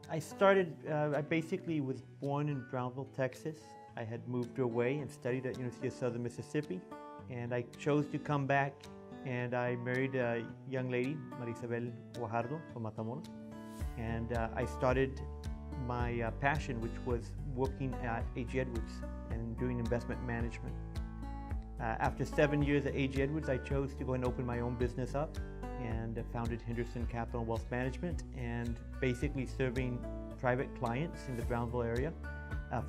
I basically was born in Brownville, Texas. I had moved away and studied at University of Southern Mississippi, and I chose to come back, and I married a young lady, Marisabel Guajardo from Matamoros, and I started my passion, which was working at A.G. Edwards and doing investment management. After 7 years at A.G. Edwards, I chose to go and open my own business up and founded Henderson Capital and Wealth Management, and basically serving private clients in the Brownville area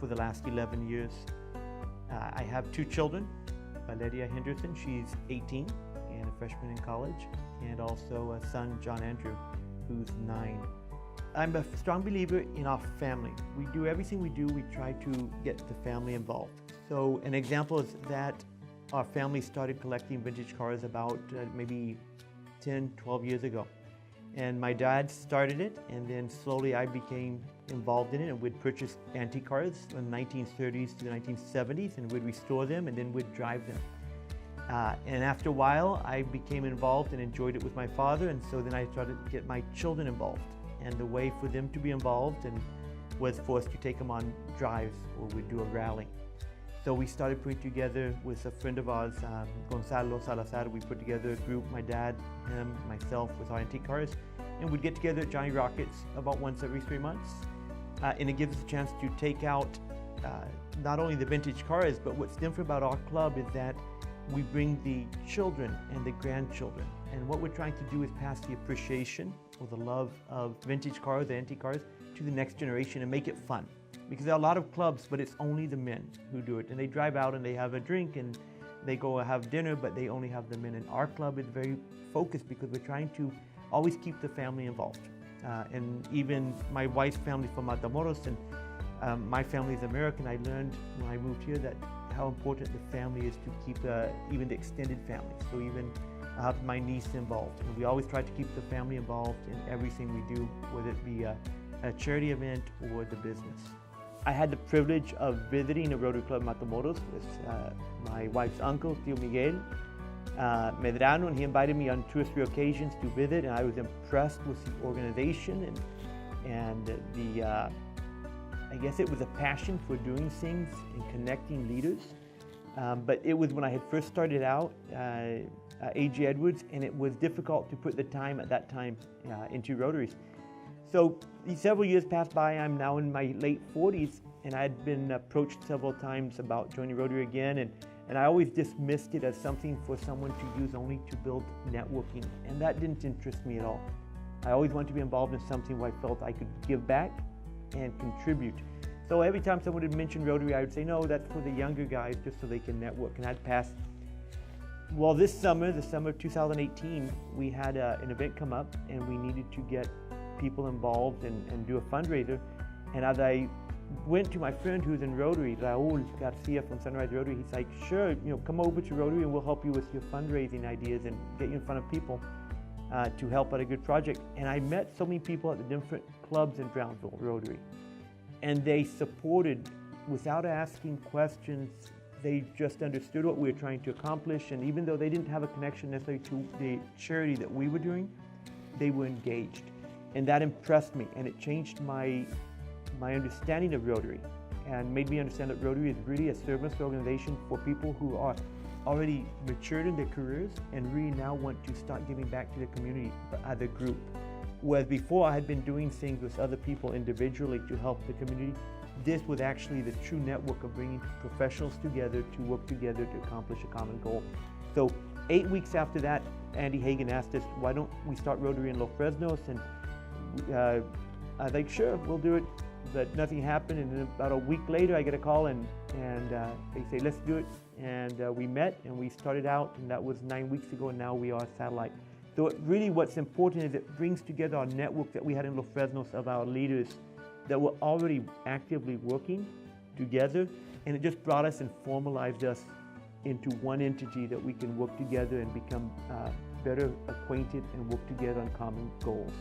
for the last 11 years. I have 2 children, Valeria Henderson, she's 18 and a freshman in college, and also a son, John Andrew, who's 9. I'm a strong believer in our family. We do everything we do, we try to get the family involved. So an example is that our family started collecting vintage cars about maybe 10, 12 years ago. And my dad started it, and then slowly I became involved in it, and we'd purchase antique cars from the 1930s to the 1970s, and we'd restore them, and then we'd drive them. And after a while, I became involved and enjoyed it with my father, and so then I started to get my children involved. And the way for them to be involved was for us to take them on drives, or we'd do a rally. So we started putting together with a friend of ours, Gonzalo Salazar. We put together a group, my dad, him, myself, with our antique cars, and we'd get together at Johnny Rockets about once every 3 months. And it gives us a chance to take out not only the vintage cars, but what's different about our club is that we bring the children and the grandchildren. And what we're trying to do is pass the appreciation or the love of vintage cars, antique cars, to the next generation and make it fun. Because there are a lot of clubs, but it's only the men who do it. And they drive out and they have a drink and they go have dinner, but they only have the men. And our club is very focused because we're trying to always keep the family involved. And even my wife's family from Matamoros and my family is American. I learned when I moved here that how important the family is to keep even the extended family. So even I have my niece involved. And we always try to keep the family involved in everything we do, whether it be a charity event or the business. I had the privilege of visiting a Rotary Club Matamoros with my wife's uncle, Tío Miguel Medrano, and he invited me on 2 or 3 occasions to visit, and I was impressed with the organization and I guess it was a passion for doing things and connecting leaders. But it was when I had first started out A.G. Edwards, and it was difficult to put the time at that time into Rotaries. So several years passed by. I'm now in my late 40s, and I had been approached several times about joining Rotary again, and I always dismissed it as something for someone to use only to build networking, and that didn't interest me at all. I always wanted to be involved in something where I felt I could give back and contribute. So every time someone would mention Rotary, I would say, no, that's for the younger guys, just so they can network, and I'd pass. Well, this summer, the summer of 2018, we had an event come up, and we needed to get people involved and do a fundraiser. And as I went to my friend who's in Rotary, Raul Garcia from Sunrise Rotary, he's like, sure, come over to Rotary and we'll help you with your fundraising ideas and get you in front of people to help out a good project. And I met so many people at the different clubs in Brownville Rotary, and they supported without asking questions. They just understood what we were trying to accomplish, and even though they didn't have a connection necessarily to the charity that we were doing, they were engaged. And that impressed me, and it changed my understanding of Rotary and made me understand that Rotary is really a service organization for people who are already matured in their careers and really now want to start giving back to the community as a group. Whereas before I had been doing things with other people individually to help the community, this was actually the true network of bringing professionals together to work together to accomplish a common goal. So 8 weeks after that, Andy Hagan asked us, why don't we start Rotary in Los Fresnos? And I was like, sure, we'll do it. But nothing happened, and then about a week later I get a call and they say, let's do it. And we met and we started out, and that was 9 weeks ago, and now we are a satellite. So really what's important is it brings together our network that we had in Los Fresnos of our leaders that were already actively working together, and it just brought us and formalized us into one entity that we can work together and become better acquainted and work together on common goals.